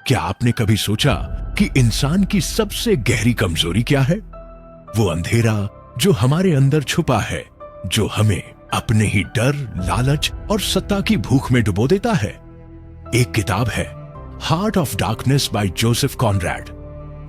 क्या आपने कभी सोचा कि इंसान की सबसे गहरी कमजोरी क्या है? वो अंधेरा जो हमारे अंदर छुपा है, जो हमें अपने ही डर, लालच और सत्ता की भूख में डुबो देता है। एक किताब है Heart of darkness by Joseph Conrad,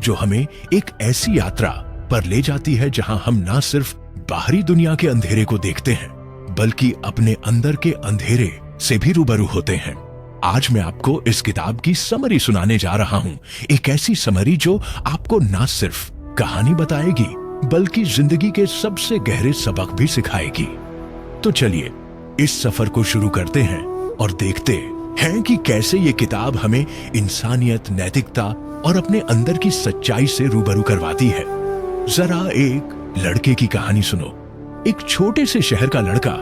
जो हमें एक ऐसी यात्रा पर ले जाती है जहां हम ना सिर्फ बाहरी दुनिया के अंधेरे को देखते हैं, बल्कि अपने अंदर के अंधेरे से भी रूबरू होते हैं। आज मैं आपको इस किताब की समरी सुनाने जा रहा हूं, एक ऐसी समरी जो आपको ना सिर्फ कहानी बताएगी, बल्कि जिंदगी के सबसे गहरे सबक भी सिखाएगी। तो चलिए इस सफर को शुरू करते हैं और देखते हैं कि कैसे ये किताब हमें इंसानियत, नैतिकता और अपने अंदर की सच्चाई से रूबरू करवाती है। जरा एक लड़के की कहानी सुनो। एक छोटे से शहर का लड़का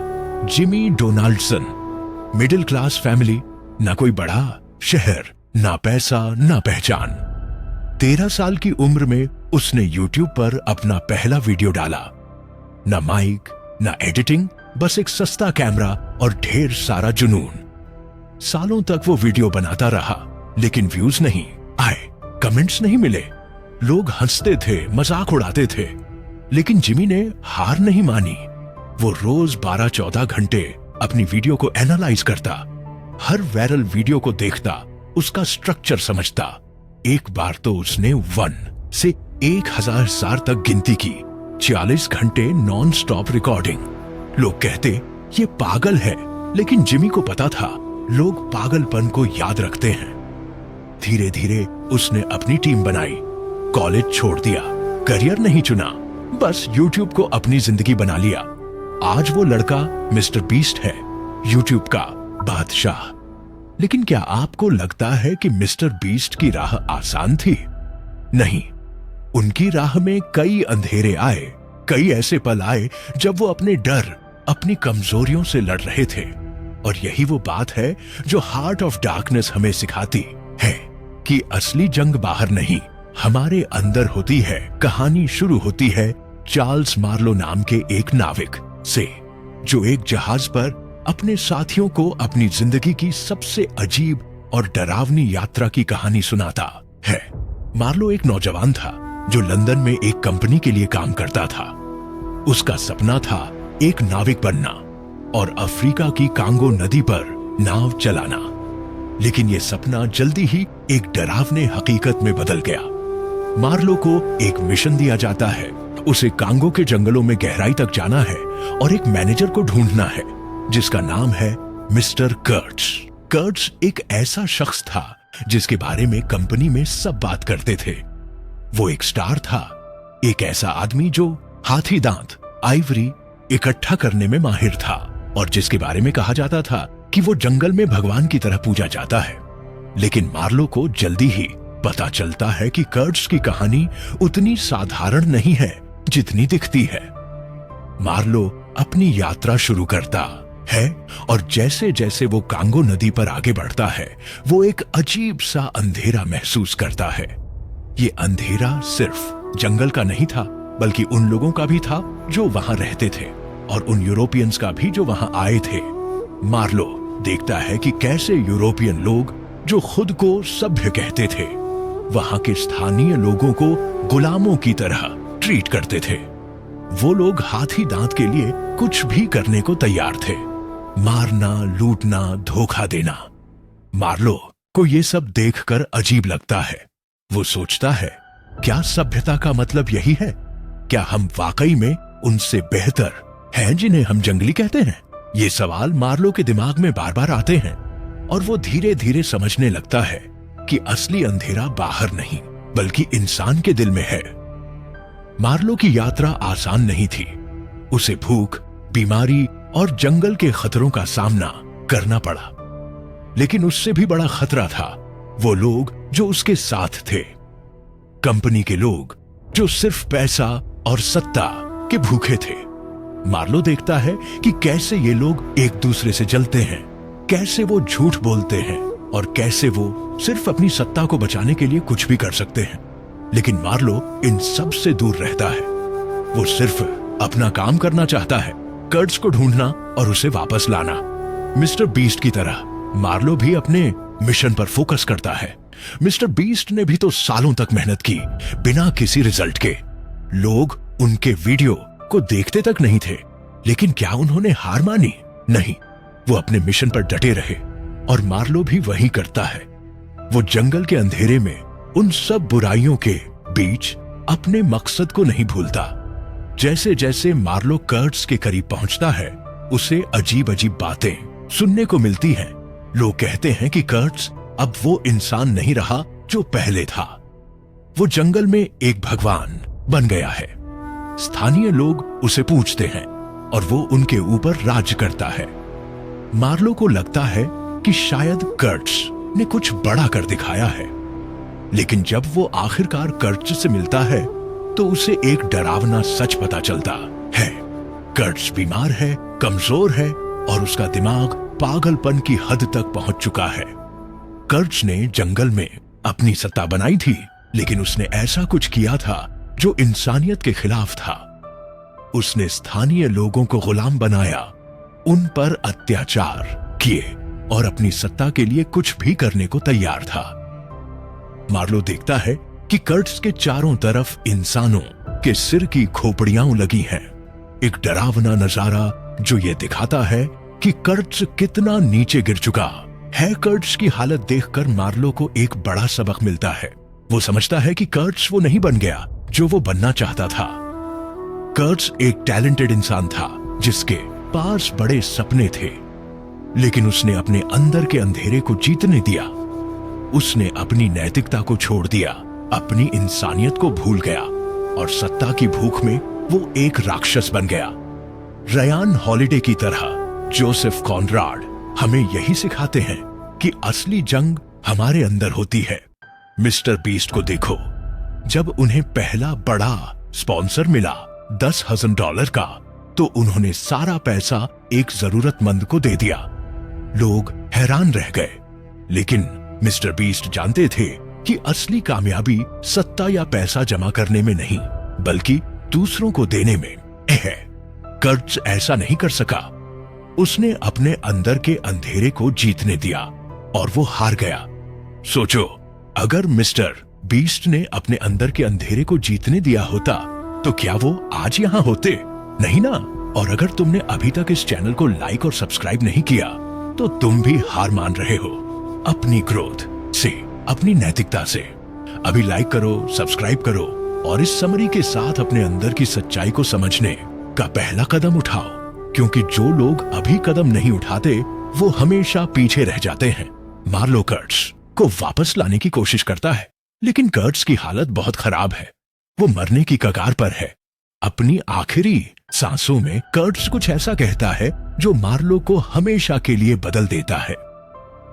Jimmy Donaldson, middle class family, ना कोई बड़ा शहर, ना पैसा, ना पहचान। 13 साल की उम्र में उसने YouTube पर अपना पहला वीडियो डाला। ना माइक, ना एडिटिंग, बस एक सस्ता कैमरा और ढेर सारा जुनून। सालों तक वो वीडियो बनाता रहा, लेकिन व्यूज नहीं आए, कमेंट्स नहीं मिले। लोग हंसते थे, मजाक उड़ाते थे, लेकिन जिमी ने हार नहीं मानी। वो रोज 12-14 घंटे अपनी वीडियो को एनालाइज करता, हर वायरल वीडियो को देखता, उसका स्ट्रक्चर समझता। एक बार तो उसने 1 से 1000 तक गिनती की। 40 घंटे नॉन स्टॉप रिकॉर्डिंग। लोग कहते ये पागल है, लेकिन जिमी को पता था लोग पागलपन को याद रखते हैं। धीरे धीरे उसने अपनी टीम बनाई, कॉलेज छोड़ दिया, करियर नहीं चुना, बस YouTube को अपनी जिंदगी बना लिया। आज वो लड़का मिस्टर बीस्ट है, YouTube का बादशाह। लेकिन क्या आपको लगता है कि मिस्टर बीस्ट की राह आसान थी? नहीं, उनकी राह में कई अंधेरे आए, कई ऐसे पल आए जब वो अपने डर, अपनी कमजोरियों से लड़ रहे थे। और यही वो बात है जो हार्ट ऑफ डार्कनेस हमें सिखाती है कि असली जंग बाहर नहीं, हमारे अंदर होती है। कहानी शुरू होती है चार्ल्स मार्लो नाम के एक नाविक से, जो एक जहाज पर अपने साथियों को अपनी जिंदगी की सबसे अजीब और डरावनी यात्रा की कहानी सुनाता है। मार्लो एक नौजवान था जो लंदन में एक कंपनी के लिए काम करता था। उसका सपना था एक नाविक बनना और अफ्रीका की कांगो नदी पर नाव चलाना। लेकिन यह सपना जल्दी ही एक डरावने हकीकत में बदल गया। मार्लो को एक मिशन दिया जाता है, उसे कांगो के जंगलों में गहराई तक जाना है और एक मैनेजर को ढूंढना है जिसका नाम है मिस्टर कर्ट्स। कर्ट्स एक ऐसा शख्स था जिसके बारे में कंपनी में सब बात करते थे। वो एक स्टार था, एक ऐसा आदमी जो हाथी दांत, आइवरी इकट्ठा करने में माहिर था और जिसके बारे में कहा जाता था कि वो जंगल में भगवान की तरह पूजा जाता है। लेकिन मार्लो को जल्दी ही पता चलता है कि कर्ट्स की कहानी उतनी साधारण नहीं है जितनी दिखती है। मार्लो अपनी यात्रा शुरू करता है और जैसे जैसे वो कांगो नदी पर आगे बढ़ता है, वो एक अजीब सा अंधेरा महसूस करता है। ये अंधेरा सिर्फ जंगल का नहीं था, बल्कि उन लोगों का भी था जो वहां रहते थे और उन यूरोपियंस का भी जो वहां आए थे। मार्लो देखता है कि कैसे यूरोपियन लोग जो खुद को सभ्य कहते थे, वहां के स्थानीय लोगों को गुलामों की तरह ट्रीट करते थे। वो लोग हाथी दांत के लिए कुछ भी करने को तैयार थे, मारना, लूटना, धोखा देना। मार्लो को ये सब देखकर अजीब लगता है। वो सोचता है, क्या सभ्यता का मतलब यही है? क्या हम वाकई में उनसे बेहतर हैं जिन्हें हम जंगली कहते हैं? ये सवाल मार्लो के दिमाग में बार बार आते हैं और वो धीरे धीरे समझने लगता है कि असली अंधेरा बाहर नहीं, बल्कि इंसान के दिल में है। मार्लो की यात्रा आसान नहीं थी। उसे भूख, बीमारी और जंगल के खतरों का सामना करना पड़ा। लेकिन उससे भी बड़ा खतरा था वो लोग जो उसके साथ थे, कंपनी के लोग जो सिर्फ पैसा और सत्ता के भूखे थे। मार्लो देखता है कि कैसे ये लोग एक दूसरे से जलते हैं, कैसे वो झूठ बोलते हैं और कैसे वो सिर्फ अपनी सत्ता को बचाने के लिए कुछ भी कर सकते हैं। लेकिन मार्लो इन सब से दूर रहता है। वो सिर्फ अपना काम करना चाहता है, कर्ट्स को ढूंढना और उसे वापस लाना। मिस्टर बीस्ट की तरह मार्लो भी अपने मिशन पर फोकस करता है। मिस्टर बीस्ट ने भी तो सालों तक मेहनत की बिना किसी रिजल्ट के। लोग उनके वीडियो को देखते तक नहीं थे, लेकिन क्या उन्होंने हार मानी? नहीं, वो अपने मिशन पर डटे रहे और मार्लो भी वही करता है। वो जंगल के अंधेरे में उन सब बुराइयों के बीच अपने मकसद को नहीं भूलता। जैसे जैसे मार्लो कर्ट्स के करीब पहुंचता है, उसे अजीब अजीब बातें सुनने को मिलती हैं। लोग कहते हैं कि कर्ट्स अब वो इंसान नहीं रहा जो पहले था। वो जंगल में एक भगवान बन गया है। स्थानीय लोग उसे पूजते हैं और वो उनके ऊपर राज करता है। मार्लो को लगता है कि शायद कर्ट्स ने कुछ बड़ा कर दिखाया है, लेकिन जब वो आखिरकार कर्ट्स से मिलता है तो उसे एक डरावना सच पता चलता है। कर्ट्स बीमार है, कमजोर है और उसका दिमाग पागलपन की हद तक पहुंच चुका है। कर्ट्स ने जंगल में अपनी सत्ता बनाई थी, लेकिन उसने ऐसा कुछ किया था जो इंसानियत के खिलाफ था। उसने स्थानीय लोगों को गुलाम बनाया, उन पर अत्याचार किए और अपनी सत्ता के लिए कुछ भी करने को तैयार था। मार्लो देखता है कि कर्ट्स के चारों तरफ इंसानों के सिर की खोपड़ियां लगी हैं। एक डरावना नजारा जो ये दिखाता है कि कर्ट्स कितना नीचे गिर चुका है। कर्ट्स की हालत देखकर मार्लो को एक बड़ा सबक मिलता है। वो समझता है कि कर्ट्स वो नहीं बन गया जो वो बनना चाहता था। कर्ट्स एक टैलेंटेड इंसान था जिसके पास बड़े सपने थे, लेकिन उसने अपने अंदर के अंधेरे को जीतने दिया। उसने अपनी नैतिकता को छोड़ दिया, अपनी इंसानियत को भूल गया और सत्ता की भूख में वो एक राक्षस बन गया। रयान हॉलिडे की तरह जोसेफ कॉनराड हमें यही सिखाते हैं कि असली जंग हमारे अंदर होती है। मिस्टर बीस्ट को देखो, जब उन्हें पहला बड़ा स्पॉन्सर मिला $10,000 का, तो उन्होंने सारा पैसा एक जरूरतमंद को दे दिया। लोग हैरान रह गए, लेकिन मिस्टर बीस्ट जानते थे कि असली कामयाबी सत्ता या पैसा जमा करने में नहीं, बल्कि दूसरों को देने में है। कर्ट्स ऐसा नहीं कर सका। उसने अपने अंदर के अंधेरे को जीतने दिया और वो हार गया। सोचो, अगर मिस्टर बीस्ट ने अपने अंदर के अंधेरे को जीतने दिया होता तो क्या वो आज यहां होते? नहीं ना। और अगर तुमने अभी तक इस चैनल को लाइक और सब्सक्राइब नहीं किया तो तुम भी हार मान रहे हो अपनी ग्रोथ से, अपनी नैतिकता से। अभी लाइक करो, सब्सक्राइब करो और इस समरी के साथ अपने अंदर की सच्चाई को समझने का पहला कदम उठाओ, क्योंकि जो लोग अभी कदम नहीं उठाते वो हमेशा पीछे रह जाते हैं। मार्लो कर्ट्स को वापस लाने की कोशिश करता है, लेकिन कर्ट्स की हालत बहुत खराब है। वो मरने की कगार पर है। अपनी आखिरी सांसों में कर्ट्स कुछ ऐसा कहता है जो मार्लो को हमेशा के लिए बदल देता है।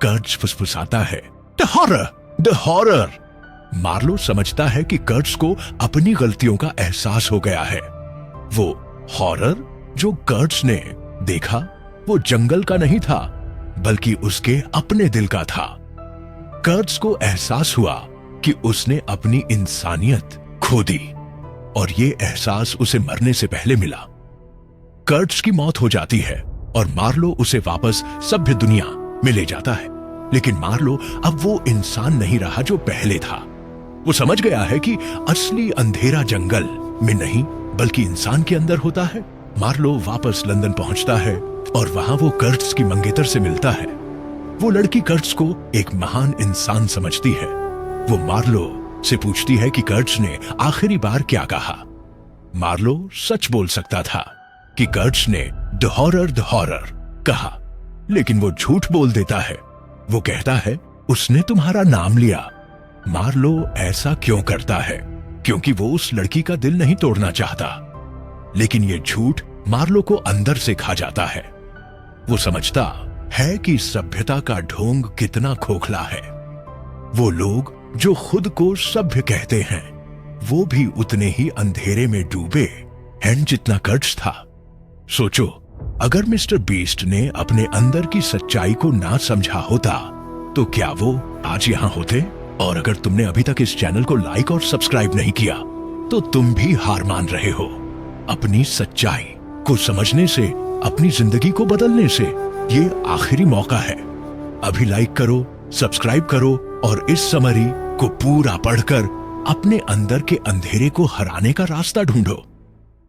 कर्ट्स फुसफुसाता है, the horror, the horror. Marlow समझता है कि कर्ट्स को अपनी गलतियों का एहसास हो गया है। वो हॉरर जो कर्ट्स ने देखा वो जंगल का नहीं था, बल्कि उसके अपने दिल का था। कर्ट्स को एहसास हुआ कि उसने अपनी इंसानियत खो दी और ये एहसास उसे मरने से पहले मिला। कर्ट्स की मौत हो जाती है और मार्लो उसे वापस सभ्य दुनिया में ले जाता है, लेकिन मार्लो अब वो इंसान नहीं रहा जो पहले था। वो समझ गया है कि असली अंधेरा जंगल में नहीं बल्कि इंसान के अंदर होता है। मार्लो वापस लंदन पहुंचता है और वहां वो कर्ट्स की मंगेतर से मिलता है। वो लड़की कर्ट्स को एक महान इंसान समझती है। वो मार्लो से पूछती है कि कर्ट्स ने आखिरी बार क्या कहा। मार्लो सच बोल सकता था कि कर्ट्स ने द हॉरर कहा, लेकिन वो झूठ बोल देता है। वो कहता है उसने तुम्हारा नाम लिया। मार्लो ऐसा क्यों करता है? क्योंकि वो उस लड़की का दिल नहीं तोड़ना चाहता, लेकिन ये झूठ मार्लो को अंदर से खा जाता है। वो समझता है कि सभ्यता का ढोंग कितना खोखला है। वो लोग जो खुद को सभ्य कहते हैं वो भी उतने ही अंधेरे में डूबे हैं जितना कर्ट्स था। सोचो, अगर मिस्टर बीस्ट ने अपने अंदर की सच्चाई को ना समझा होता तो क्या वो आज यहां होते? और अगर तुमने अभी तक इस चैनल को लाइक और सब्सक्राइब नहीं किया तो तुम भी हार मान रहे हो। अपनी सच्चाई को समझने से, अपनी जिंदगी को बदलने से ये आखिरी मौका है। अभी लाइक करो, सब्सक्राइब करो और इस समरी को पूरा पढ़कर अपने अंदर के अंधेरे को हराने का रास्ता ढूंढो,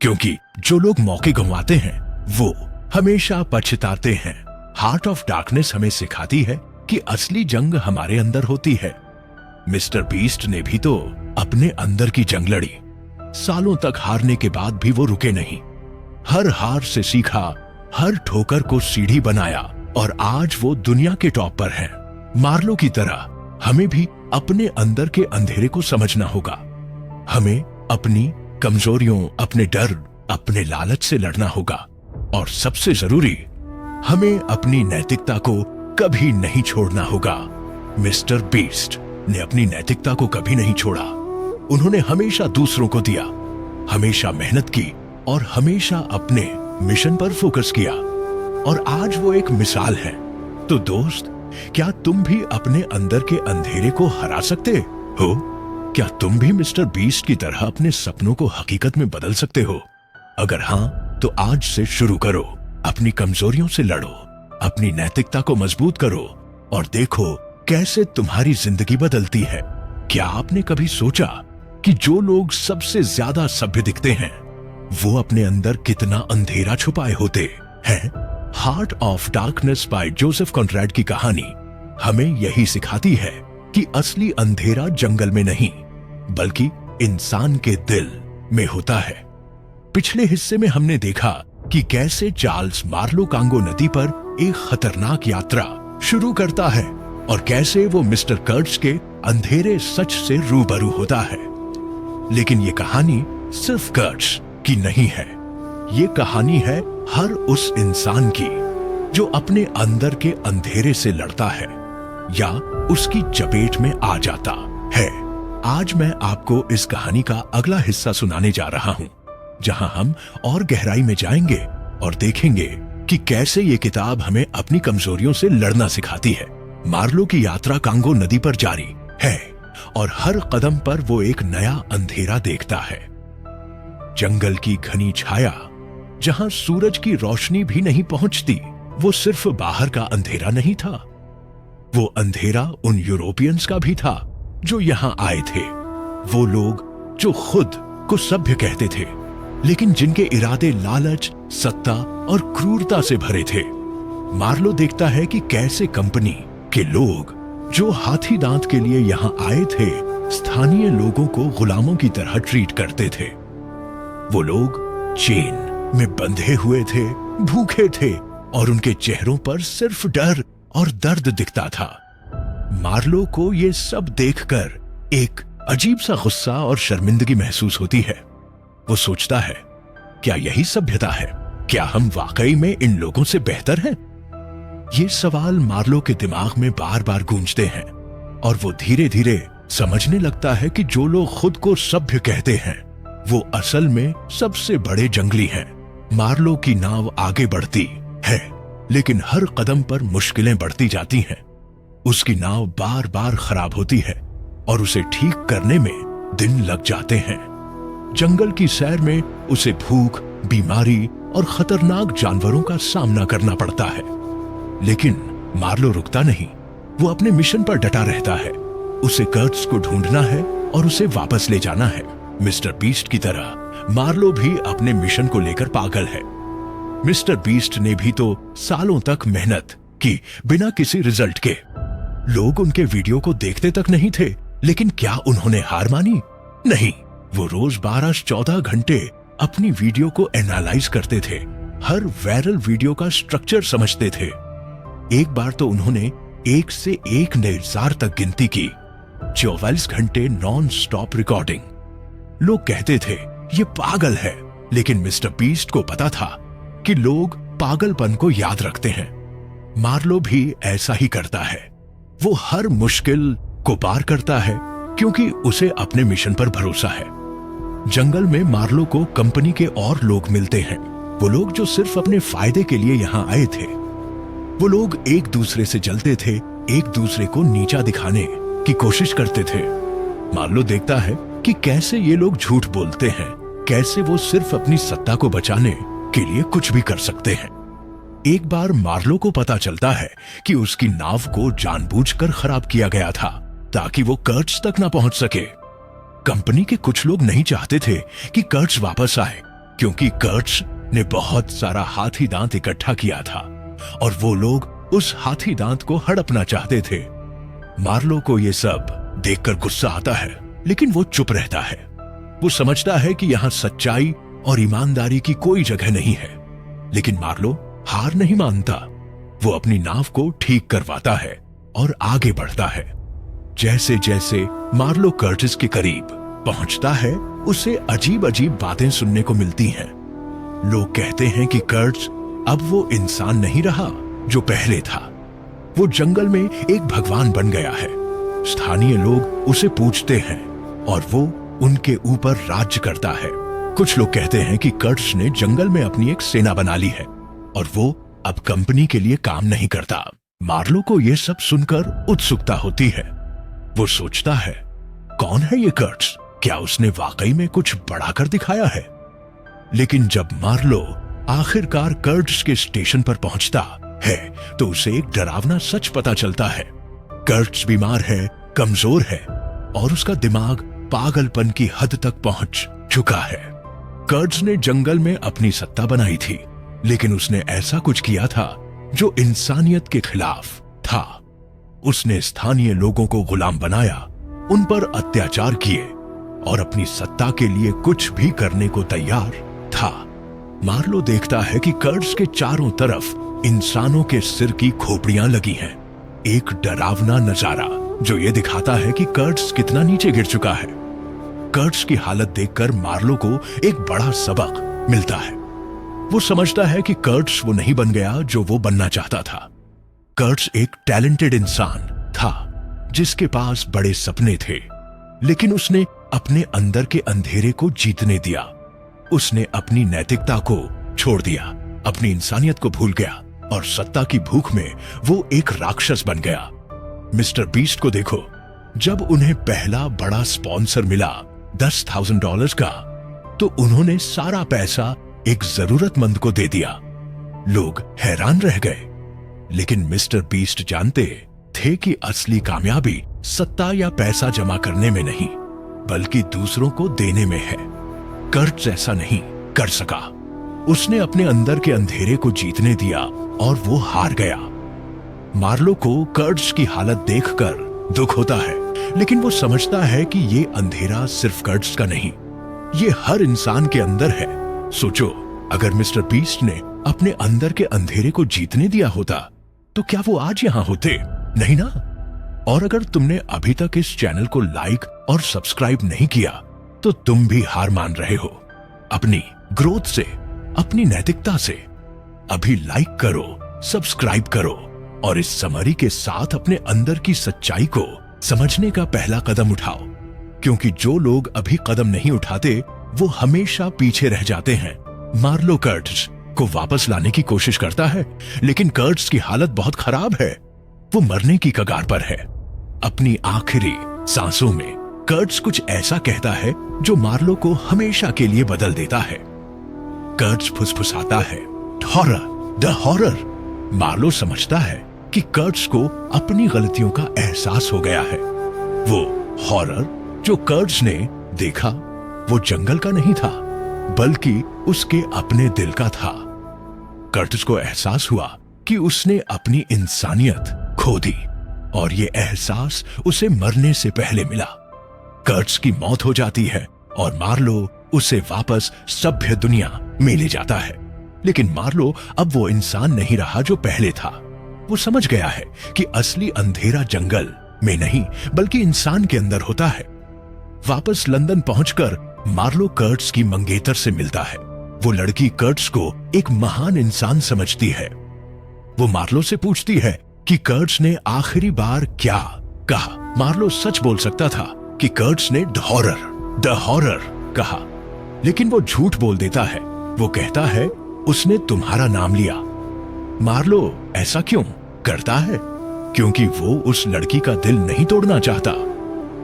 क्योंकि जो लोग मौके गंवाते हैं वो हमेशा पछताते हैं। हार्ट ऑफ डार्कनेस हमें सिखाती है कि असली जंग हमारे अंदर होती है। मिस्टर बीस्ट ने भी तो अपने अंदर की जंग लड़ी। सालों तक हारने के बाद भी वो रुके नहीं। हर हार से सीखा, हर ठोकर को सीढ़ी बनाया और आज वो दुनिया के टॉप पर है। मार्लो की तरह हमें भी अपने अंदर के अंधेरे को समझना होगा। हमें अपनी कमजोरियों, अपने डर, अपने लालच से लड़ना होगा और सबसे जरूरी, हमें अपनी नैतिकता को कभी नहीं छोड़ना होगा। मिस्टर बीस्ट ने अपनी नैतिकता को कभी नहीं छोड़ा। उन्होंने हमेशा दूसरों को दिया, हमेशा मेहनत की और हमेशा अपने मिशन पर फोकस किया और आज वो एक मिसाल है। तो दोस्त, क्या तुम भी अपने अंदर के अंधेरे को हरा सकते हो? क्या तुम भी मिस्टर बीस्ट की तरह अपने सपनों को हकीकत में बदल सकते हो? अगर हां, तो आज से शुरू करो। अपनी कमजोरियों से लड़ो, अपनी नैतिकता को मजबूत करो और देखो कैसे तुम्हारी जिंदगी बदलती है। क्या आपने कभी सोचा कि जो लोग सबसे ज्यादा सभ्य दिखते हैं वो अपने अंदर कितना अंधेरा छुपाए होते हैं? Heart of darkness by Joseph Conrad की कहानी हमें यही सिखाती है कि असली अंधेरा जंगल में नहीं बल्कि इंसान के दिल में होता है। पिछले हिस्से में हमने देखा कि कैसे चार्ल्स मार्लो कांगो नदी पर एक खतरनाक यात्रा शुरू करता है और कैसे वो मिस्टर कर्ट्स के अंधेरे सच से रूबरू होता है। लेकिन ये कहानी सिर्फ कर्ट्स की नहीं है, ये कहानी है हर उस इंसान की जो अपने अंदर के अंधेरे से लड़ता है या उसकी चपेट में आ जाता है। आज मैं आपको इस कहानी का अगला हिस्सा सुनाने जा रहा हूं, जहां हम और गहराई में जाएंगे और देखेंगे कि कैसे ये किताब हमें अपनी कमजोरियों से लड़ना सिखाती है। मार्लो की यात्रा कांगो नदी पर जारी है और हर कदम पर वो एक नया अंधेरा देखता है। जंगल की घनी छाया, जहां सूरज की रोशनी भी नहीं पहुंचती, वो सिर्फ बाहर का अंधेरा नहीं था, वो अंधेरा उन यूरोपियंस का भी था जो यहां आए थे। वो लोग जो खुद को सभ्य कहते थे लेकिन जिनके इरादे लालच, सत्ता और क्रूरता से भरे थे। मार्लो देखता है कि कैसे कंपनी के लोग जो हाथी दांत के लिए यहां आए थे स्थानीय लोगों को गुलामों की तरह ट्रीट करते थे। वो लोग चेन में बंधे हुए थे, भूखे थे और उनके चेहरों पर सिर्फ डर और दर्द दिखता था। मार्लो को ये सब देखकर एक अजीब सा गुस्सा और शर्मिंदगी महसूस होती है। वो सोचता है, क्या यही सभ्यता है? क्या हम वाकई में इन लोगों से बेहतर हैं? ये सवाल मार्लो के दिमाग में बार बार गूंजते हैं और वो धीरे धीरे समझने लगता है कि जो लोग खुद को सभ्य कहते हैं वो असल में सबसे बड़े जंगली हैं। मार्लो की नाव आगे बढ़ती है लेकिन हर कदम पर मुश्किलें बढ़ती जाती हैं। उसकी नाव बार बार खराब होती है और उसे ठीक करने में दिन लग जाते हैं। जंगल की सैर में उसे भूख, बीमारी और खतरनाक जानवरों का सामना करना पड़ता है। लेकिन मार्लो रुकता नहीं, वो अपने मिशन पर डटा रहता है। उसे कर्ट्स को ढूंढना है और उसे वापस ले जाना है। मिस्टर बीस्ट की तरह मार्लो भी अपने मिशन को लेकर पागल है। मिस्टर बीस्ट ने भी तो सालों तक मेहनत की बिना किसी रिजल्ट के। लोग उनके वीडियो को देखते तक नहीं थे, लेकिन क्या उन्होंने हार मानी? नहीं, वो रोज 12-14 घंटे अपनी वीडियो को एनालाइज करते थे, हर वायरल वीडियो का स्ट्रक्चर समझते थे। एक बार तो उन्होंने 1 से 1 निर्जार तक गिनती की, 24 घंटे नॉन स्टॉप रिकॉर्डिंग। लोग कहते थे ये पागल है, लेकिन मिस्टर बीस्ट को पता था कि लोग पागलपन को याद रखते हैं। मार्लो भी ऐसा ही करता है। वो हर मुश्किल को पार करता है क्योंकि उसे अपने मिशन पर भरोसा है। जंगल में मार्लो को कंपनी के और लोग मिलते हैं, वो लोग जो सिर्फ अपने फायदे के लिए यहां आए थे। वो लोग एक दूसरे से जलते थे, एक दूसरे को नीचा दिखाने की कोशिश करते थे। मार्लो देखता है कि कैसे ये लोग झूठ बोलते हैं, कैसे वो सिर्फ अपनी सत्ता को बचाने के लिए कुछ भी कर सकते हैं। एक बार मार्लो को पता चलता है कि उसकी नाव को जानबूझकर खराब किया गया था ताकि वो कर्ट्स तक ना पहुंच सके। कंपनी के कुछ लोग नहीं चाहते थे कि कर्ट्स वापस आए, क्योंकि कर्ट्स ने बहुत सारा हाथी दांत इकट्ठा किया था और वो लोग उस हाथी दांत को हड़पना चाहते थे। मार्लो को ये सब देखकर गुस्सा आता है, लेकिन वो चुप रहता है। वो समझता है कि यहां सच्चाई और ईमानदारी की कोई जगह नहीं है। लेकिन मार्लो हार नहीं मानता। वो अपनी नाव को ठीक करवाता है और आगे बढ़ता है। जैसे जैसे मार्लो कर्टिस के करीब पहुंचता है, उसे अजीब अजीब बातें सुनने को मिलती हैं। लोग कहते हैं कि कर्टिस अब वो इंसान नहीं रहा जो पहले था। वो जंगल में एक भगवान बन गया है। स्थानीय लोग उसे पूजते हैं और वो उनके ऊपर राज्य करता है। कुछ लोग कहते हैं कि कर्टिस ने जंगल में अपनी एक सेना बना ली है और वो अब कंपनी के लिए काम नहीं करता। मार्लो को यह सब सुनकर उत्सुकता होती है। वो सोचता है, कौन है ये कर्टिस? क्या उसने वाकई में कुछ बड़ा कर दिखाया है? लेकिन जब मार्लो आखिरकार कर्टिस के स्टेशन पर पहुंचता है तो उसे एक डरावना सच पता चलता है। कर्टिस बीमार है, कमजोर है और उसका दिमाग पागलपन की हद तक पहुंच चुका है। कर्टिस ने जंगल में अपनी सत्ता बनाई थी, लेकिन उसने ऐसा कुछ किया था जो इंसानियत के खिलाफ था। उसने स्थानीय लोगों को गुलाम बनाया, उन पर अत्याचार किए और अपनी सत्ता के लिए कुछ भी करने को तैयार था। मार्लो देखता है कि कर्टिस के चारों तरफ इंसानों के सिर की खोपड़ियां लगी हैं। एक डरावना नजारा जो ये दिखाता है कि कर्टिस कितना नीचे गिर चुका है। कर्टिस की हालत देखकर मार्लो को एक बड़ा सबक मिलता है। वो समझता है कि कर्टिस वो नहीं बन गया जो वो बनना चाहता था। कर्टिस एक टैलेंटेड इंसान था जिसके पास बड़े सपने थे, लेकिन उसने अपने अंदर के अंधेरे को जीतने दिया। उसने अपनी नैतिकता को छोड़ दिया, अपनी इंसानियत को भूल गया और सत्ता की भूख में वो एक राक्षस बन गया। मिस्टर बीस्ट को देखो, जब उन्हें पहला बड़ा स्पॉन्सर मिला $10,000 का, तो उन्होंने सारा पैसा एक जरूरतमंद को दे दिया। लोग हैरान रह गए, लेकिन मिस्टर बीस्ट जानते थे कि असली कामयाबी सत्ता या पैसा जमा करने में नहीं, बल्कि दूसरों को देने में है। कर्टिस ऐसा नहीं कर सका। उसने अपने अंदर के अंधेरे को जीतने दिया और वो हार गया। मार्लो को कर्टिस की हालत देखकर दुख होता है, लेकिन वो समझता है कि ये अंधेरा सिर्फ कर्टिस का नहीं, ये हर इंसान के अंदर है। सोचो, अगर मिस्टर बीस्ट ने अपने अंदर के अंधेरे को जीतने दिया होता तो क्या वो आज यहां होते? नहीं ना। और अगर तुमने अभी तक इस चैनल को लाइक और सब्सक्राइब नहीं किया तो तुम भी हार मान रहे हो अपनी ग्रोथ से, अपनी नैतिकता से। अभी लाइक करो, सब्सक्राइब करो और इस समरी के साथ अपने अंदर की सच्चाई को समझने का पहला कदम उठाओ, क्योंकि जो लोग अभी कदम नहीं उठाते वो हमेशा पीछे रह जाते हैं। मार्लो कर्टिस को वापस लाने की कोशिश करता है, लेकिन कर्टिस की हालत बहुत खराब है। वो मरने की कगार पर है। अपनी आखिरी सांसों में कर्टिस कुछ ऐसा कहता है जो मार्लो को हमेशा के लिए बदल देता है। कर्टिस फुसफुसाता है, हॉरर, द हॉरर। मार्लो समझता है कि कर्टिस को अपनी गलतियों का एहसास हो गया है। वो हॉरर जो कर्टिस ने देखा वो जंगल का नहीं था, बल्कि उसके अपने दिल का था। कर्टिस को एहसास हुआ कि उसने अपनी इंसानियत खो दी और ये एहसास उसे मरने से पहले मिला। कर्टिस की मौत हो जाती है और मार्लो उसे वापस सभ्य दुनिया में ले जाता है। लेकिन मार्लो अब वो इंसान नहीं रहा जो पहले था। वो समझ गया है कि असली अंधेरा जंगल में नहीं, बल्कि इंसान के अंदर होता है। वापस लंदन पहुंचकर मार्लो कर्टिस की मंगेतर से मिलता है। वो लड़की कर्टिस को एक महान इंसान समझती है। वो मार्लो से पूछती है कि कर्टिस ने आखिरी बार क्या कहा। मार्लो सच बोल सकता था कि कर्टिस ने द हॉरर कहा, लेकिन वो झूठ बोल देता है। वो कहता है उसने तुम्हारा नाम लिया। मार्लो ऐसा क्यों करता है? क्योंकि वो उस लड़की का दिल नहीं तोड़ना चाहता।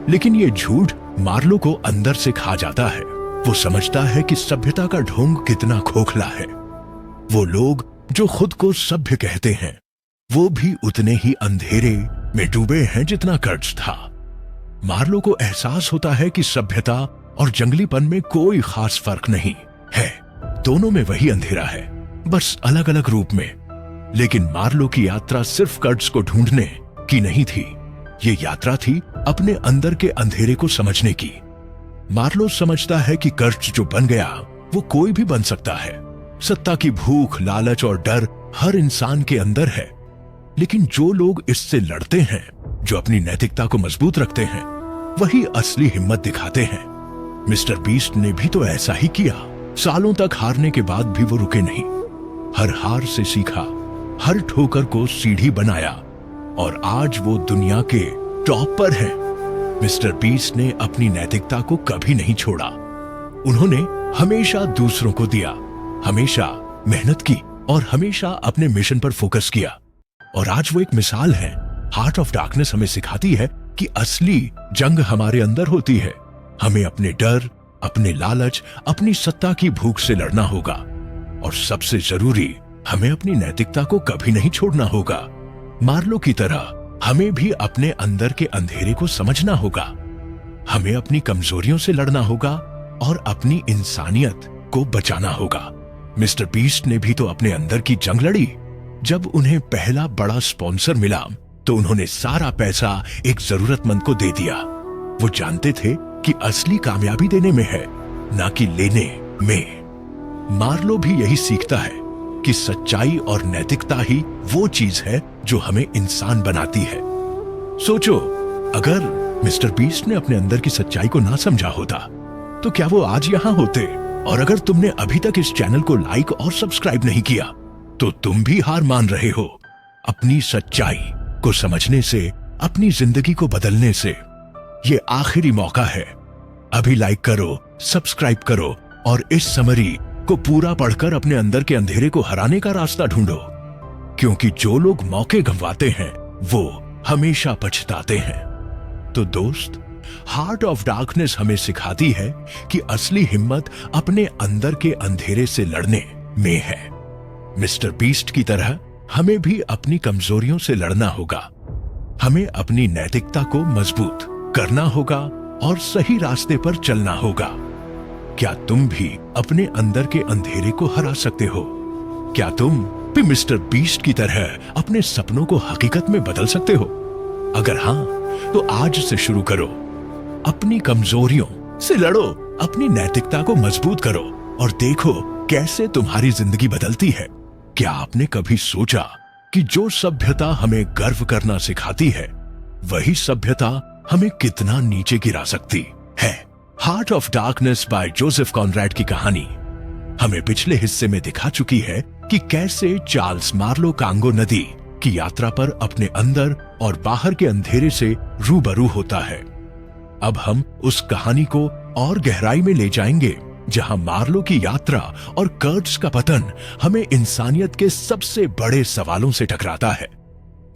लेकिन ये झूठ मार्लो को अंदर से खा जाता है। वो समझता है कि सभ्यता का ढोंग कितना खोखला है। वो लोग जो खुद को सभ्य कहते हैं, वो भी उतने ही अंधेरे में डूबे हैं जितना कर्ज था। मार्लो को एहसास होता है कि सभ्यता और जंगलीपन में कोई खास फर्क नहीं है, दोनों में वही अंधेरा है, बस अलग अलग रूप में। लेकिन मार्लो की यात्रा सिर्फ कर्ज को ढूंढने की नहीं थी, ये यात्रा थी अपने अंदर के अंधेरे को समझने की। मार्लो समझता है कि कर्ज जो बन गया वो कोई भी बन सकता है। सत्ता की भूख, लालच और डर हर इंसान के अंदर है, लेकिन जो लोग इससे लड़ते हैं, जो अपनी नैतिकता को मजबूत रखते हैं, वही असली हिम्मत दिखाते हैं। मिस्टर बीस्ट ने भी तो ऐसा ही किया। सालों तक हारने के बाद भी वो रुके नहीं, हर हार से सीखा, हर ठोकर को सीढ़ी बनाया और आज वो दुनिया के टॉप पर है। मिस्टर बीस्ट ने अपनी नैतिकता को कभी नहीं छोड़ा। उन्होंने हमेशा दूसरों को दिया, हमेशा मेहनत की और हमेशा अपने मिशन पर फोकस किया। और आज वो एक मिसाल है। हार्ट ऑफ डार्कनेस हमें सिखाती है कि असली जंग हमारे अंदर होती है। हमें अपने डर, अपने लालच, अपनी सत्ता की भूख से लड़ना होगा और सबसे जरूरी, हमें अपनी नैतिकता को कभी नहीं छोड़ना होगा। मार्लो की तरह हमें भी अपने अंदर के अंधेरे को समझना होगा। हमें अपनी कमजोरियों से लड़ना होगा और अपनी इंसानियत को बचाना होगा। मिस्टर बीस्ट ने भी तो अपने अंदर की जंग लड़ी। जब उन्हें पहला बड़ा स्पॉन्सर मिला तो उन्होंने सारा पैसा एक जरूरतमंद को दे दिया। वो जानते थे कि असली कामयाबी देने में है, ना कि लेने में। मार्लो भी यही सीखता है कि सच्चाई और नैतिकता ही वो चीज है जो हमें इंसान बनाती है। सोचो, अगर मिस्टर बीस्ट ने अपने अंदर की सच्चाई को ना समझा होता तो क्या वो आज यहां होते? और अगर तुमने अभी तक इस चैनल को लाइक और सब्सक्राइब नहीं किया तो तुम भी हार मान रहे हो। अपनी सच्चाई को समझने से, अपनी जिंदगी को बदलने से ये आखिरी मौका है। अभी लाइक करो, सब्सक्राइब करो और इस समरी को पूरा पढ़कर अपने अंदर के अंधेरे को हराने का रास्ता ढूंढो, क्योंकि जो लोग मौके गंवाते हैं वो हमेशा पछताते हैं। तो दोस्त, हार्ट ऑफ डार्कनेस हमें सिखाती है कि असली हिम्मत अपने अंदर के अंधेरे से लड़ने में है। मिस्टर बीस्ट की तरह हमें भी अपनी कमजोरियों से लड़ना होगा। हमें अपनी नैतिकता को मजबूत करना होगा और सही रास्ते पर चलना होगा। क्या तुम भी अपने अंदर के अंधेरे को हरा सकते हो? क्या तुम भी मिस्टर बीस्ट की तरह अपने सपनों को हकीकत में बदल सकते हो? अगर हां, तो आज से शुरू करो। अपनी कमजोरियों से लड़ो, अपनी नैतिकता को मजबूत करो और देखो कैसे तुम्हारी जिंदगी बदलती है। क्या आपने कभी सोचा कि जो सभ्यता हमें गर्व करना सिखाती है, वही सभ्यता हमें कितना नीचे गिरा सकती है? Heart of darkness by Joseph Conrad की कहानी हमें पिछले हिस्से में दिखा चुकी है कि कैसे चार्ल्स मार्लो कांगो नदी की यात्रा पर अपने अंदर और बाहर के अंधेरे से रूबरू होता है। अब हम उस कहानी को और गहराई में ले जाएंगे, जहां मार्लो की यात्रा और कर्ज का पतन हमें इंसानियत के सबसे बड़े सवालों से टकराता है।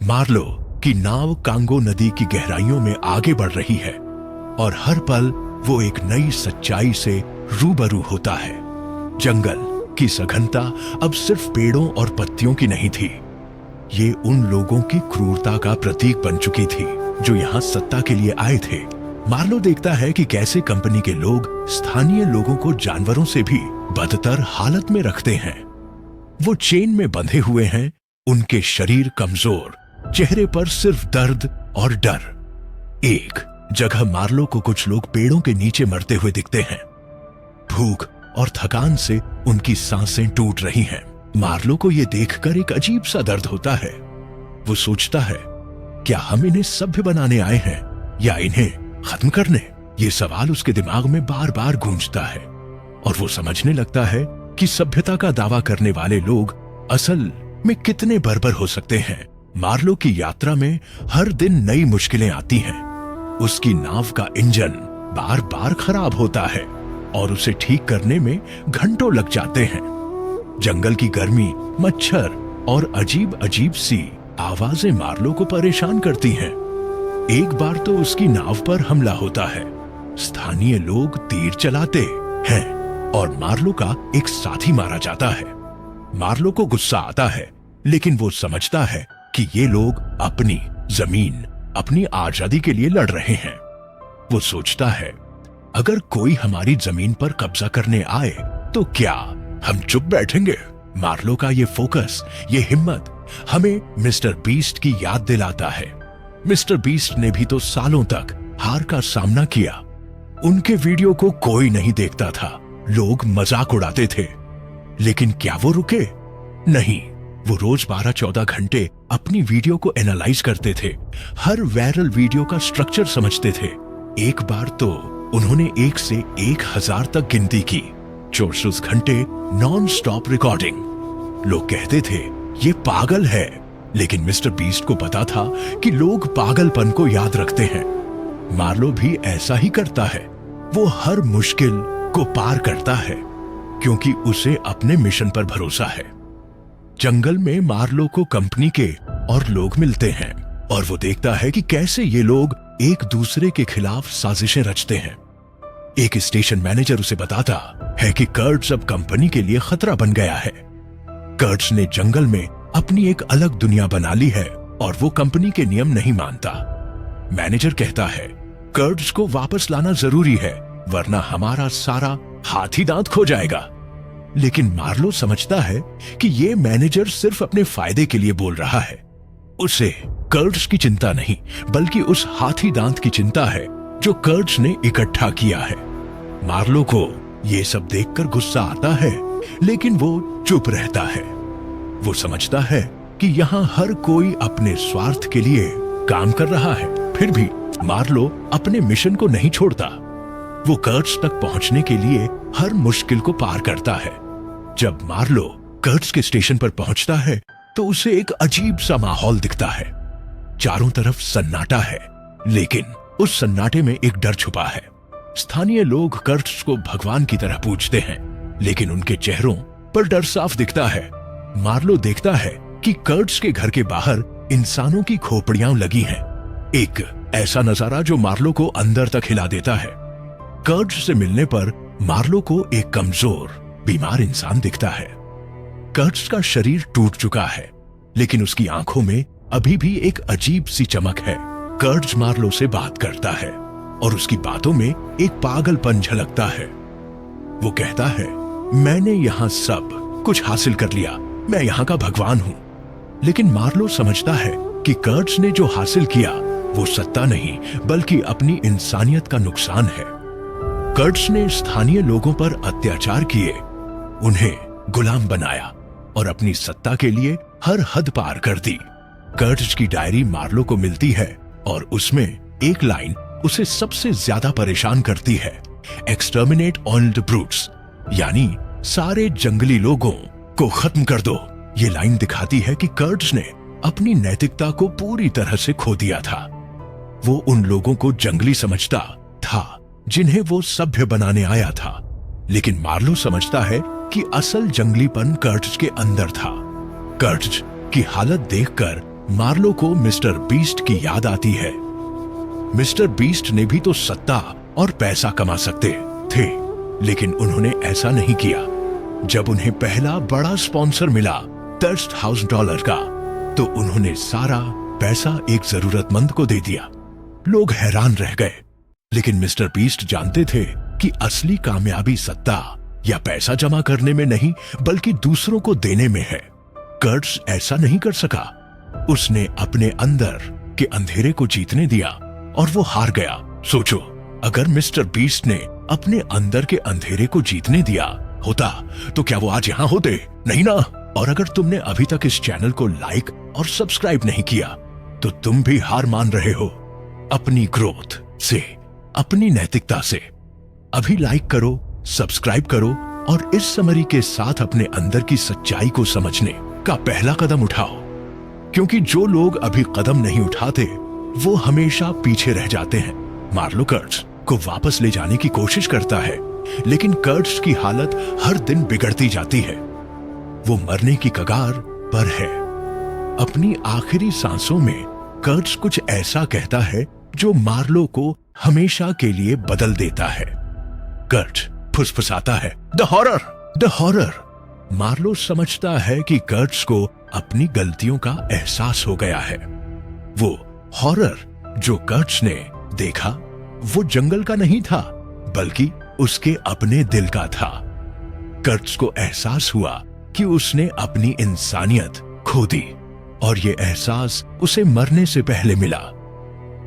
मार्लो की नाव कांगो नदी की गहराइयों में आगे बढ़ रही है और हर पल वो एक नई सच्चाई से रूबरू होता है। जंगल की सघनता अब सिर्फ पेड़ों और पत्तियों की नहीं थी, ये उन लोगों की क्रूरता का प्रतीक बन चुकी थी जो यहां सत्ता के लिए आए थे। मार्लो देखता है कि कैसे कंपनी के लोग स्थानीय लोगों को जानवरों से भी बदतर हालत में रखते हैं। वो चेन में बंधे हुए हैं, उनके शरीर कमजोर, चेहरे पर सिर्फ दर्द और डर। एक जगह मार्लो को कुछ लोग पेड़ों के नीचे मरते हुए दिखते हैं। भूख और थकान से उनकी सांसें टूट रही हैं। मार्लो को यह देखकर एक अजीब सा दर्द होता है। वो सोचता है, क्या हम इन्हें सभ्य बनाने आए हैं या इन्हें खत्म करने? ये सवाल उसके दिमाग में बार बार गूंजता है और वो समझने लगता है कि सभ्यता का दावा करने वाले लोग असल में कितने बर्बर हो सकते हैं। मार्लो की यात्रा में हर दिन नई मुश्किलें आती हैं। उसकी नाव का इंजन बार बार खराब होता है और उसे ठीक करने में घंटों लग जाते हैं। जंगल की गर्मी, मच्छर और अजीब अजीब सी आवाजें मार्लो को परेशान करती हैं। एक बार तो उसकी नाव पर हमला होता है। स्थानीय लोग तीर चलाते हैं और मार्लो का एक साथी मारा जाता है। मार्लो को गुस्सा आता है, लेकिन वो समझता है कि ये लोग अपनी जमीन, अपनी आजादी के लिए लड़ रहे हैं। वो सोचता है, अगर कोई हमारी जमीन पर कब्जा करने आए तो क्या हम चुप बैठेंगे? मार्लो का ये फोकस, ये हिम्मत हमें मिस्टर बीस्ट की याद दिलाता है। मिस्टर बीस्ट ने भी तो सालों तक हार का सामना किया। उनके वीडियो को कोई नहीं देखता था, लोग मजाक उड़ाते थे, लेकिन क्या वो रुके? नहीं, वो रोज 12-14 घंटे अपनी वीडियो को एनालाइज करते थे, हर वायरल वीडियो का स्ट्रक्चर समझते थे। एक बार तो उन्होंने 1 से 1000 तक गिनती की, 24 घंटे नॉन स्टॉप रिकॉर्डिंग। लोग कहते थे ये पागल है, लेकिन मिस्टर बीस्ट को पता था कि लोग पागलपन को याद रखते हैं। मार्लो भी ऐसा ही करता है, वो हर मुश्किल को पार करता है क्योंकि उसे अपने मिशन पर भरोसा है। जंगल में मार्लो को कंपनी के और लोग मिलते हैं और वो देखता है कि कैसे ये लोग एक दूसरे के खिलाफ साजिशें रचते हैं। एक स्टेशन मैनेजर उसे बताता है कि कर्ट्स अब कंपनी के लिए खतरा बन गया है। कर्ट्स ने जंगल में अपनी एक अलग दुनिया बना ली है और वो कंपनी के नियम नहीं मानता। मैनेजर कहता है, कर्ट्स को वापस लाना जरूरी है, वरना हमारा सारा हाथी दांत खो जाएगा। लेकिन मार्लो समझता है कि ये मैनेजर सिर्फ अपने फायदे के लिए बोल रहा है। उसे कर्ट्स की चिंता नहीं, बल्कि उस हाथी दांत की चिंता है जो कर्ट्स ने इकट्ठा किया है। मार्लो को ये सब देखकर गुस्सा आता है, लेकिन वो चुप रहता है। वो समझता है कि यहाँ हर कोई अपने स्वार्थ के लिए काम कर रहा है, फिर भी मार्लो अपने मिशन को नहीं छोड़ता। वो कर्ट्स तक पहुंचने के लिए हर मुश्किल को पार करता है। जब मार्लो कर्ट्स के स्टेशन पर पहुंचता है तो उसे एक अजीब सा माहौल दिखता है। चारों तरफ सन्नाटा है, लेकिन उस सन्नाटे में एक डर छुपा है। स्थानीय लोग कर्ट्स को भगवान की तरह पूजते हैं, लेकिन उनके चेहरों पर डर साफ दिखता है। मार्लो देखता है कि कर्ट्स के घर के बाहर इंसानों की खोपड़ियां लगी हैं। एक ऐसा नजारा जो मार्लो को अंदर तक हिला देता है। कर्ट्स से मिलने पर मार्लो को एक कमजोर, बीमार इंसान दिखता है। कर्ट्स का शरीर टूट चुका है, लेकिन उसकी आंखों में अभी भी एक अजीब सी चमक है। कर्ट्स मार्लो से बात करता है और उसकी बातों में एक पागलपन झलकता है। वो कहता है, मैंने यहां सब कुछ हासिल कर लिया, मैं यहां का भगवान हूं। लेकिन मार्लो समझता है कि कर्ट्स ने जो हासिल किया वो सत्ता नहीं, बल्कि अपनी इंसानियत का नुकसान है। कर्ट्स ने स्थानीय लोगों पर अत्याचार किए, उन्हें गुलाम बनाया और अपनी सत्ता के लिए हर हद पार कर दी। कर्ट्स की डायरी मार्लो को मिलती है और उसमें एक लाइन उसे सबसे ज्यादा परेशान करती है, एक्सटर्मिनेट ऑल द ब्रूट्स, यानी सारे जंगली लोगों को खत्म कर दो। ये लाइन दिखाती है कि कर्ट्स ने अपनी नैतिकता को पूरी तरह से खो दिया था। वो उन लोगों को जंगली समझता था जिन्हें वो सभ्य बनाने आया था, लेकिन मार्लो समझता है कि असल जंगलीपन कर्ट्स के अंदर था। कर्ट्स की हालत देखकर मार्लो को मिस्टर बीस्ट की याद आती है। मिस्टर बीस्ट ने भी तो सत्ता और पैसा कमा सकते थे, लेकिन उन्होंने ऐसा नहीं किया। जब उन्हें पहला बड़ा स्पॉन्सर मिला $10,000 का, तो उन्होंने सारा पैसा एक जरूरतमंद को दे दिया। लोग हैरान रह गए, लेकिन मिस्टर बीस्ट जानते थे कि असली कामयाबी सत्ता या पैसा जमा करने में नहीं, बल्कि दूसरों को देने में है। कर्ट्स ऐसा नहीं कर सका। उसने अपने अंदर के अंधेरे को जीतने दिया और वो हार गया। सोचो, अगर मिस्टर बीस्ट ने अपने अंदर के अंधेरे को जीतने दिया होता तो क्या वो आज यहां होते? नहीं ना। और अगर तुमने अभी तक इस चैनल को लाइक और सब्सक्राइब नहीं किया तो तुम भी हार मान रहे हो अपनी ग्रोथ से, अपनी नैतिकता से। अभी लाइक करो, सब्सक्राइब करो और इस समरी के साथ अपने अंदर की सच्चाई को समझने का पहला कदम उठाओ, क्योंकि जो लोग अभी कदम नहीं उठाते वो हमेशा पीछे रह जाते हैं। मार्लो कर्ट्स को वापस ले जाने की कोशिश करता है, लेकिन कर्ट्स की हालत हर दिन बिगड़ती जाती है। वो मरने की कगार पर है। अपनी आखिरी सांसों में कर्ट्स कुछ ऐसा कहता है जो मार्लो को हमेशा के लिए बदल देता है। कर्ट्स फुसफुसाता है, the horror, the horror. Marlow समझता है कि कर्ट्स को अपनी गलतियों का एहसास हो गया है। वो हॉरर जो कर्ट्स ने देखा वो जंगल का नहीं था, बल्कि उसके अपने दिल का था। कर्ट्स को एहसास हुआ कि उसने अपनी इंसानियत खो दी, और ये एहसास उसे मरने से पहले मिला।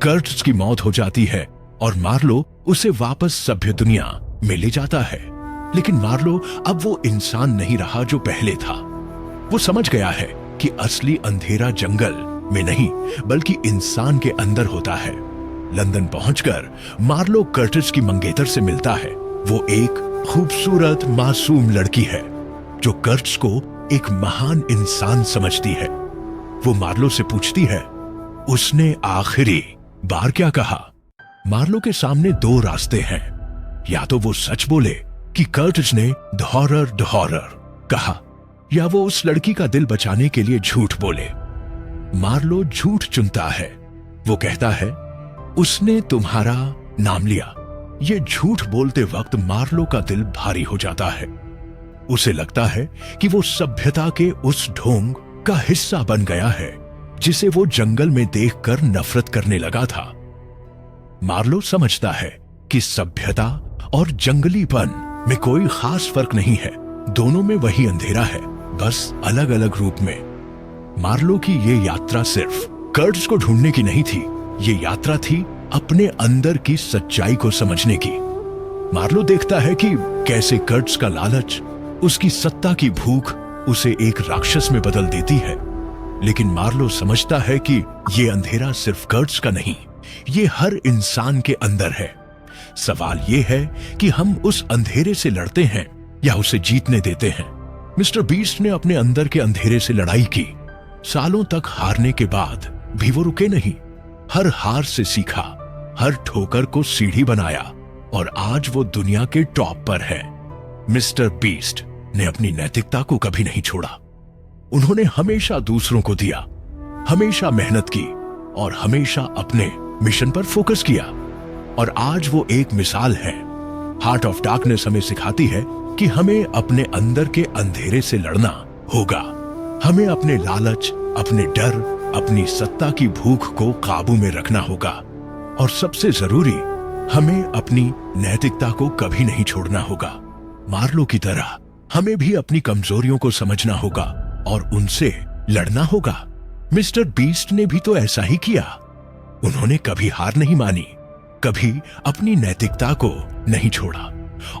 कर्ट्स की मौत हो जाती है और मार्लो उसे वापस सभ्य दुनिया में ले जाता है। लेकिन मार्लो अब वो इंसान नहीं रहा जो पहले था। वो समझ गया है कि असली अंधेरा जंगल में नहीं बल्कि इंसान के अंदर होता है। लंदन पहुंचकर मार्लो कर्टिस की मंगेतर से मिलता है। वो एक खूबसूरत मासूम लड़की है जो कर्टिस को एक महान इंसान समझती है। वो मार्लो से पूछती है, उसने आखिरी बार क्या कहा? मार्लो के सामने दो रास्ते हैं। या तो वो सच बोले कि कर्टिस ने द हॉरर कहा, या वो उस लड़की का दिल बचाने के लिए झूठ बोले। मार्लो झूठ चुनता है। वो कहता है, उसने तुम्हारा नाम लिया। ये झूठ बोलते वक्त मार्लो का दिल भारी हो जाता है। उसे लगता है कि वो सभ्यता के उस ढोंग का हिस्सा बन गया है जिसे वो जंगल में देखकर नफरत करने लगा था। मार्लो समझता है कि सभ्यता और जंगलीपन में कोई खास फर्क नहीं है। दोनों में वही अंधेरा है, बस अलग अलग रूप में। मार्लो की ये यात्रा सिर्फ कर्ट्स को ढूंढने की नहीं थी, ये यात्रा थी अपने अंदर की सच्चाई को समझने की। मार्लो देखता है कि कैसे कर्ट्स का लालच, उसकी सत्ता की भूख उसे एक राक्षस में बदल देती है। लेकिन मार्लो समझता है कि ये अंधेरा सिर्फ कर्ट्स का नहीं, ये हर इंसान के अंदर है। सवाल ये है कि हम उस अंधेरे से लड़ते हैं या उसे जीतने देते हैं। मिस्टर बीस्ट ने अपने अंदर के अंधेरे से लड़ाई की। सालों तक हारने के बाद भी वो रुके नहीं। हर हार से सीखा, हर ठोकर को सीढ़ी बनाया, और आज वो दुनिया के टॉप पर है। मिस्टर बीस्ट ने अपनी नैतिकता को कभी नहीं छोड़ा। उन्होंने हमेशा दूसरों को दिया, हमेशा मेहनत की और हमेशा अपने मिशन पर फोकस किया। और आज वो एक मिसाल है। हार्ट ऑफ डार्कनेस हमें सिखाती है कि हमें अपने अंदर के अंधेरे से लड़ना होगा। हमें अपने लालच, अपने डर, अपनी सत्ता की भूख को काबू में रखना होगा। और सबसे जरूरी, हमें अपनी नैतिकता को कभी नहीं छोड़ना होगा। मार्लो की तरह हमें भी अपनी कमजोरियों को समझना होगा और उनसे लड़ना होगा। मिस्टर बीस्ट ने भी तो ऐसा ही किया। उन्होंने कभी हार नहीं मानी, कभी अपनी नैतिकता को नहीं छोड़ा,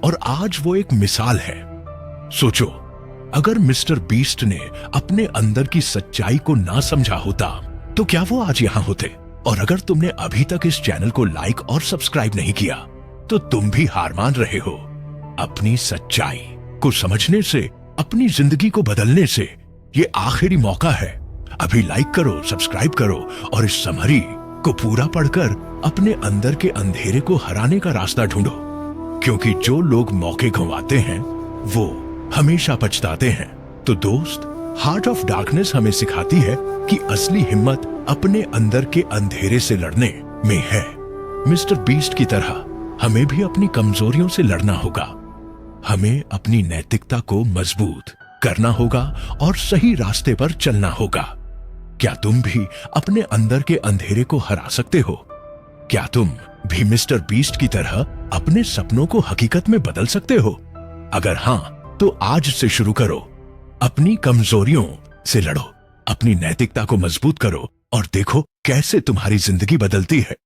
और आज वो एक मिसाल है। सोचो, अगर मिस्टर बीस्ट ने अपने अंदर की सच्चाई को ना समझा होता तो क्या वो आज यहां होते? और अगर तुमने अभी तक इस चैनल को लाइक और सब्सक्राइब नहीं किया तो तुम भी हार मान रहे हो। अपनी सच्चाई को समझने से, अपनी जिंदगी को बदलने से ये आखिरी मौका है। अभी लाइक करो, सब्सक्राइब करो और इस समरी को पूरा पढ़कर अपने अंदर के अंधेरे को हराने का रास्ता ढूंढो। क्योंकि जो लोग मौके गंवाते हैं वो हमेशा पछताते हैं। तो दोस्त, हार्ट ऑफ डार्कनेस हमें सिखाती है कि असली हिम्मत अपने अंदर के अंधेरे से लड़ने में है। मिस्टर बीस्ट की तरह हमें भी अपनी कमजोरियों से लड़ना होगा। हमें अपनी नैतिकता को मजबूत करना होगा और सही रास्ते पर चलना होगा। क्या तुम भी अपने अंदर के अंधेरे को हरा सकते हो? क्या तुम भी मिस्टर बीस्ट की तरह अपने सपनों को हकीकत में बदल सकते हो? अगर हां, तो आज से शुरू करो। अपनी कमजोरियों से लड़ो, अपनी नैतिकता को मजबूत करो और देखो कैसे तुम्हारी जिंदगी बदलती है।